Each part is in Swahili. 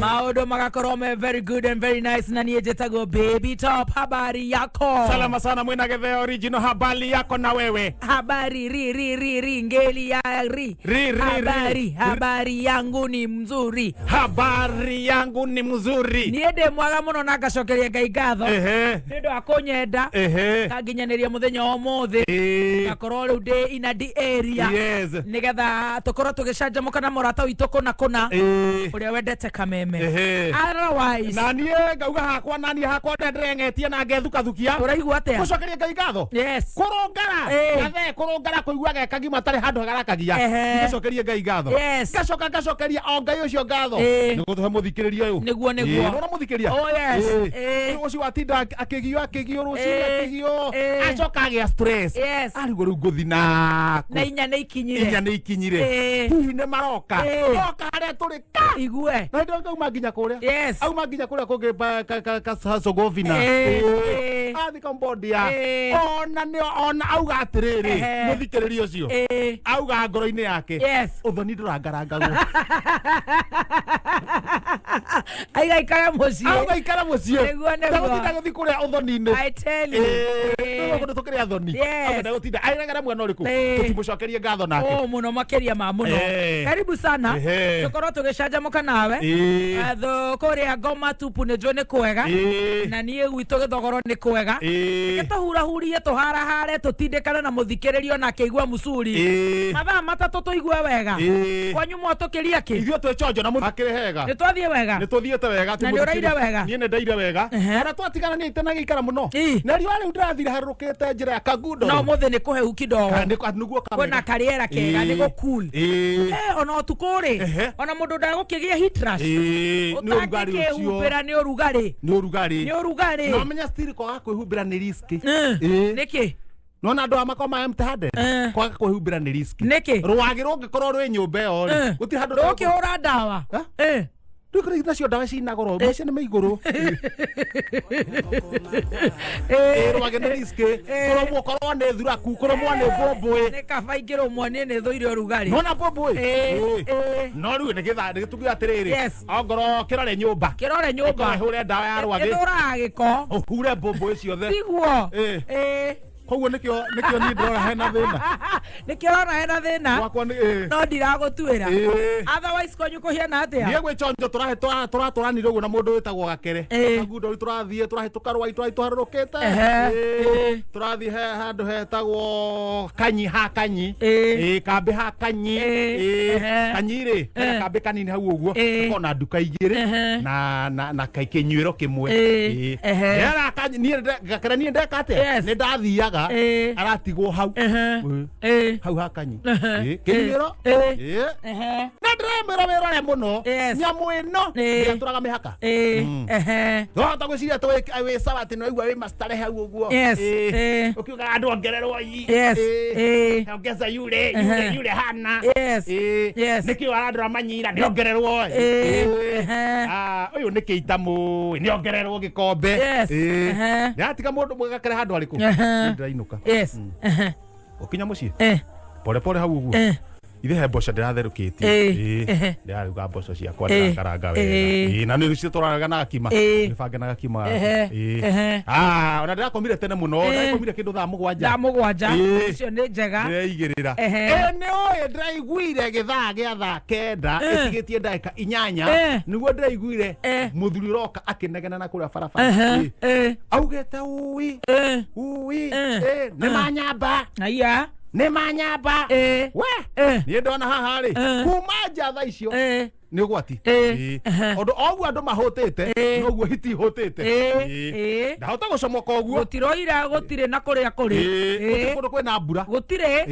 Maodo magakorome very good and very nice. Na niye jetago Baby Top. Habari yako? Salama sana mwena Getheo original. Habari yako na wewe? Habari ri ngeli ya ri. Habari yangu ni mzuri. Habari yangu ni mzuri. Niende mwaga muno nagacokeria Ngai ngatho. Nindo akonyenda. Kaginyaneria muthenya omothe. Gakorwo riu ndi ina di area. Yes. Nigetha tukorwo tugicanjamuka na morata witu kuna. Uria wendete kameme. Otherwise. Nani ngauga hakwa nani hakwa ndengetie na ngethukathukia. Uraigua atia? Gucokeria Ngai ngatho. Yes. Kurungara. Gathe kurungara kuiguaga kagima tari handu hagarakagia. Gucokeria Ngai ngatho. Yes. Gacokeria o Ngai ucio ngatho. Nigutuhe muthikiriria uyu. Niguo. Nona muthikiria. Oh yes. Ucio watinda akigio rucio. Acoka agia stress. Yes. Arigo riu nguthi naku. Na inya ni ikinyire. Hihi ni maroka. Oka haria turi ka. Igue. Na ndo ngauma nginya kuria. Yes. Auma nginya kuria kuge ka Sogovina. Athi Cambodia. Ona auga atiriri. Muthikiriria ucio. Auga ngoro-ini yake. Yes. Uthoni ndurangarangagwo. Aiga ikara mucio. Auga ikara mucio. Niguo. Ndagutinda guthi kuria uthoni-ini. I tell you. Niguo tukiria thoni. Yes. Ndagutinda airagara mwena uriku. Tutimucokerie ngatho nake. Muno makeria ma muno. Karibu sana. Tukorwo tugicanjamuka nawe. Kuria Ngoma tupu ni njwe ni kwega. Na nie gwitu githogoro ni kwega. Gituhurahurie tuharahare tutindikana na muthikiririo na keigua musuri. Mathaa matatu tuigue wega. Kwanyu mwatukĩria ki? Ithuĩ twĩ chonjo na mũthakĩre hega. Nĩ twathiĩ wega. Nĩ tũthiĩte wega. Na nĩ ũraire wega. Niĩ nĩ ndaire wega. Ona twatigana niĩ itena gĩikara mũno. Na riũa rĩu ndĩrathire harũrũkĩte njĩra ya Kagundo. No mũthĩ nĩ kũhehu kidogo. Nĩguo kamera. Kwĩna kariera kega nĩ gũcool. Ona ũtukũ rĩ. Ona mũndũ ndagũkĩgĩa heat rash. Nĩ ũrugarĩ ũcio. Ũtangĩkĩhumbĩra nĩ ũrugarĩ. Nĩ ũrugarĩ. No menya still kwaga kwĩhumbĩra nĩ risky. Nĩkĩ? Nona andũ amakoma empty-handed. Kwaga kwĩhumbĩra nĩ risky. Nĩkĩ? Rwagĩ rũngĩkorwo rwĩ nyũmba ĩyo rĩ. Gũtirĩ handũ rũkĩhũra ndawa. Rĩu nacio ndawa cinagoro maica nĩ maigũrũ. Rwagĩ nĩ risky. Korwo nĩ thuraku, korwo nĩ mbũmbũĩ. Nĩ kaba ingĩrũmwo niĩ nĩ thũire ũrugarĩ. Nona mbũmbũĩ. No rĩu nĩ tuge atĩrĩrĩ. Ongorwo kĩrore nyũmba. Hũre ndawa ya rwagĩ. Ĩthũraga gĩko. Ũhure mbũmbũĩ ciothe. Tiguo. Koguo nĩkĩo niĩ ndĩrona hena thĩna. Nĩkĩo ũrona hena thĩna. Wakwa nĩ no ndiragũtuĩra. Otherwise kwanyu kũhiana atĩa? Niĩ gwĩ chonjo tũratũranire ũguo na mũndũ wĩtagwo Gakere. Kagundo tũrathiĩ tũrahĩtũka rwai tũharũrũkĩte. Tũrathiĩ handũ hetagwo Kanyi ha Kanyi. Kambĩ ha Kanyi. Kanyi rĩ kambĩ kanini hau ũguo. Ona nduka igĩrĩ na kĩnyuĩro kĩmwe. Gakere niĩ ndeka atĩa? Nĩ ndathiaga aratigwo hau hau ha Kanyi kinyiro na ndĩramĩra wĩrore mũno nyamũ ĩno ndĩatũraga mĩhaka ndũhota gwĩciria wĩ sawa atĩ nĩwaigua wĩ mastarehe hau ũguo ũkiuga andũ ongererwo ongeza yule hana nĩkĩo arandũra manyira nĩongererwo ũyũ nĩ kĩitamũ nĩongererwo gĩkombe ndĩratiga mũndũ Gakere handũ arĩkũ ndĩrainũka ũkinya mũciĩ pole hau ũguo ithe he mboco ndĩratherũkĩtie ndĩraruga mboco ciakwa ndĩrakaranga wega na nĩ rũciũ tũraraga na gakima nĩbange na gakima ona ndĩrakomire tene mũno ndakomire kĩndũ thaa mũgwanja icio nĩ njega ndĩreigĩrĩra nĩ ũĩ ndĩraiguire gĩthaa gĩa thaa kenda ĩtigĩtie ndagĩka 8 nĩguo ndĩraiguire mũthuri ũroka akĩnegena na kũrĩa barabara augĩte ui nĩ manyamba nĩ manyamba we niĩ ndona haha rĩ kuma nja thaa icio nĩ ũgwati ũndũ oguo andũ mahũtĩte noguo hiti hũtĩte ndahota gũcomoka ũguo gũtiroira gũtirĩ na kũrĩa kũrĩ kũndũ kwĩna mbura gũtirĩ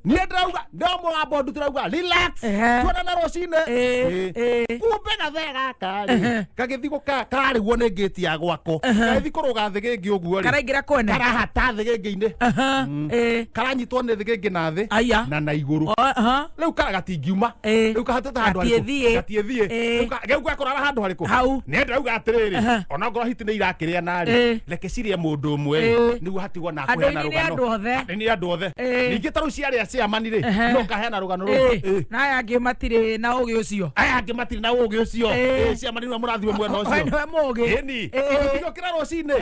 niĩ ndĩrauga mũgambo ndũtirauga relax tuonana rũcinĩ kumbe gathe gaka gagĩthiĩ kararĩguo nĩ ngĩti ya gwako gagĩthiĩ kũrũga thĩ gĩngĩ ũguo rĩ karaingĩra kwene karahata thĩ gĩngĩ-inĩ karanyitwo nĩ thĩ gĩngĩ na thĩ na igũrũ rĩu kara gatingiuma rĩu kahatĩte handũ arĩkũ Gatiethie. Geu gakorara handu hariku. Nenda uga atiriri. Ona ngoro hiti ni irakiria nari. Reke cirie mundu umwe nigu hatigwo na kuheana rugano. Ni andu othe. Ningi taru ciaria ciamani ri. No kaheana rugano ru. Na aya angi matire na ugi ucio. Aya angi matire na ugi ucio. Ciamani no murathime mwena ucio. Ni mugi. Eni. Tigo kira rocine.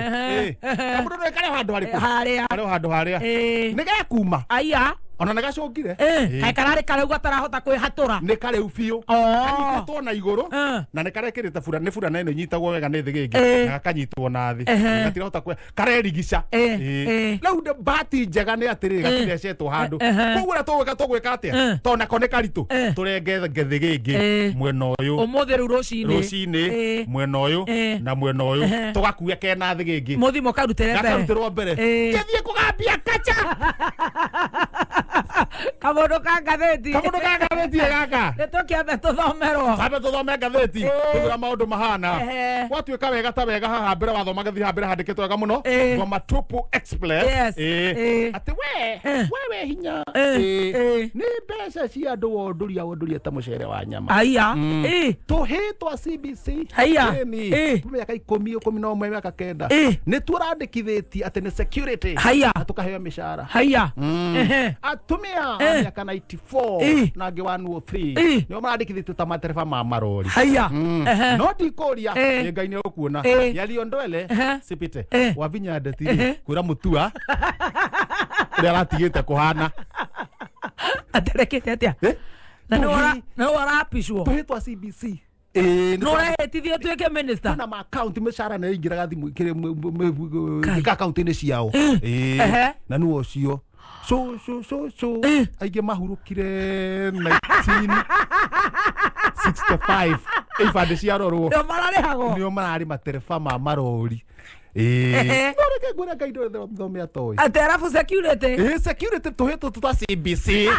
Kamundu no kare handu hariku. Haria. Kare handu haria. Ni gakuma. Aya. Ona nagacungire kai karare karau gatarahota kwihatura ni kare ubiu kanyitwo na iguru na ni karekirite fura ni fura nene nyitagwo wega ni thigingi na kanyitwo na thi gatirahota kwe karerigica lau de bati njega ni atiri gatirecetwo handu koguo tugwika atia to nako ni karitu turenge thigingi mwena uyu umuthi ru rucini mwena uyu na mwena uyu tugakuya kena thigingi muthimo karutirwo mbere githie kugambia kacha Kamundu ka ngatheti gaka nitukiambe tuthomerwo Kabe tuthome ngatheti tugira maundu mahana gwatuika wega ta wega haha mbere wathoma gathi ha mbere handikitwo wega muno Ngoma Tupu Express ati we hinya ni mbeca cia andu wonduria ta mucere wa nyama aya tuhitwa CBC miaka 10 miaka 9 ni turandikithitie ati ni security tukaheo mishara atumia miaka 94 na ngi 103 nio marandikithitio ta matereba ma marori no ndikoria ngai ni ukuona yalio ndwele sipite wavinya ndeti kura mutua ria ratigite kuhana aterekete atia na warapishwo tuhitwa CBC no retithie tuike minister na ma account mishara na ingiraga thimu ikire account ni ciao na nuo cio so aige mahurukire 1965 ifande ciarorwo nio marari matereba ma marori noreke gwira kaindo thome atoi aterafu security tuhito tuta CBC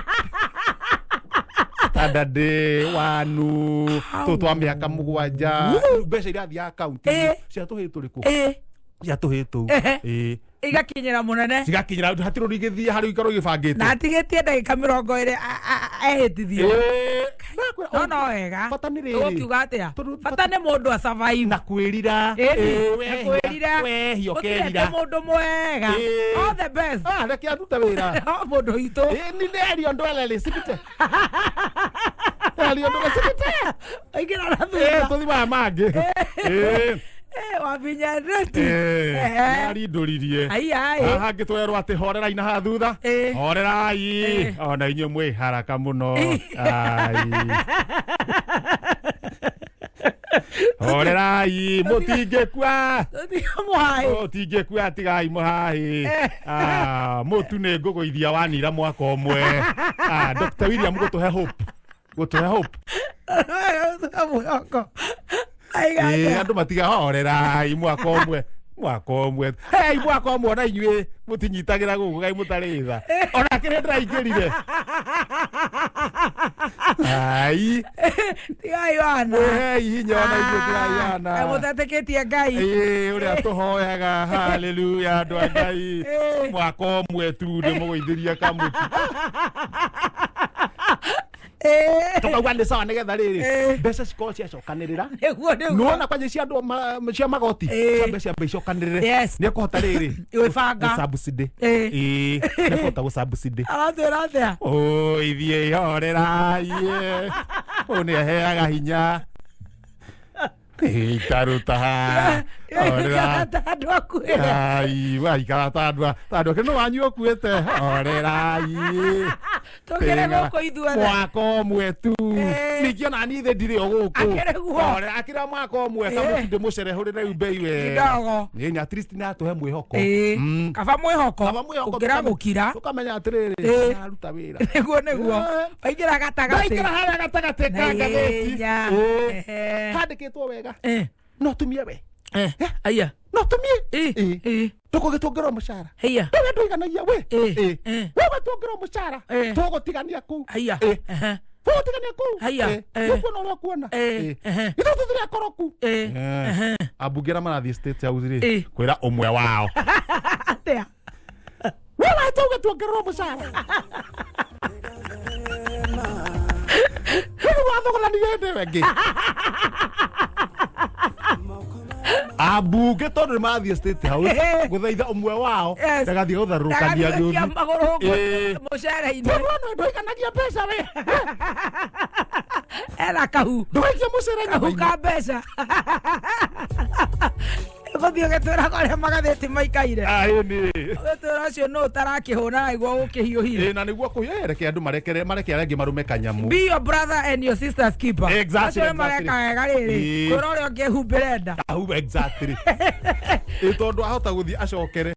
Standard wanu tutwa miaka mugwanja mbeca irathia account cia tuhito riku cia tuhito igakinyira munene cigakinyira hatiro rigithia hari ikaro gibangite na tigetie ndagika 20 ehitithio no wega ukiuga atia bata ni mundu a survive na kwirira we hiokerira mundu mwega all the best reke aruta wira mundu itu ni nderio ndwelele sipite alio ndo sipite aigira na thutha tuthima mangi wavinya reti ari nduririe aha ngitwerwo ati horera ina ha thutha horerai ona inyu mwe haraka muno ai horerai mutingekua tigai muhai mutu ni nguguithia wanira mwaka umwe Dr. William gutuhe hope andu matiga horerai mwaka umwe mwaka umwe na inyue mutinyitagira gugu gai mutaritha ona kire ndiraingirire ai tigai wana hinya ona inyue tigai wana mutateketie ngai uria tuhoyaga haleluya andu a ngai mwaka umwe tu ndi muguithiria kamuti tukauga ni sawa nigetha riri mbeca cikorwo ciacokanirira nuona kwanje cia andu cia magoti mbeca icokanirire ni kuhota riri gwibanga subsidy ni kuhota gusubsidy aratwira atia ithie horerai ni aheaga hinya itaruta ai waikara tandå kä no wanyu å kuä horerai mwaka å tu ningä ona nithä ndirä o gå kå akä rä mwaka å mwe kamå må cerehå rä rä u mbei wega nä atå he mwä hoko kaba mwä hoko å ngä ra gå kira tå kamenya atä rä rä aruta wä ra nä guo aingä ra gatagatä harä gatagatä ka ngathäti handä kä two wega no tumie we aya no tumie tukugitungira mucara aya wewe nduiganagia we wewe tuongira mucara tugutigania ku aya tugutigania ku aya kuona uri kuona itu tuthira koroku abungira marathi state house ri kwira umwe wao atia wewe tugutungira mucara wathogora ndiende wengi abunge tondu ni mathie state house guthaitha umwe wao ndagathie gutharukania giuthi maguru mucere-ini ndoikanagia mbeca we era kahu ndoikia mucere kahu ka mbeca guthie gitwira koria magatheti maikaire ni gitwira ucio no utarakihuna iguo gukihiuhire na niguo kuyereke andu mareke arengi marume kanyamu. Be your brother and your sister's keeper. Exactly. Mareka wega riri kwira uria ungihumbire nda exactly tondu ahota guthie acokere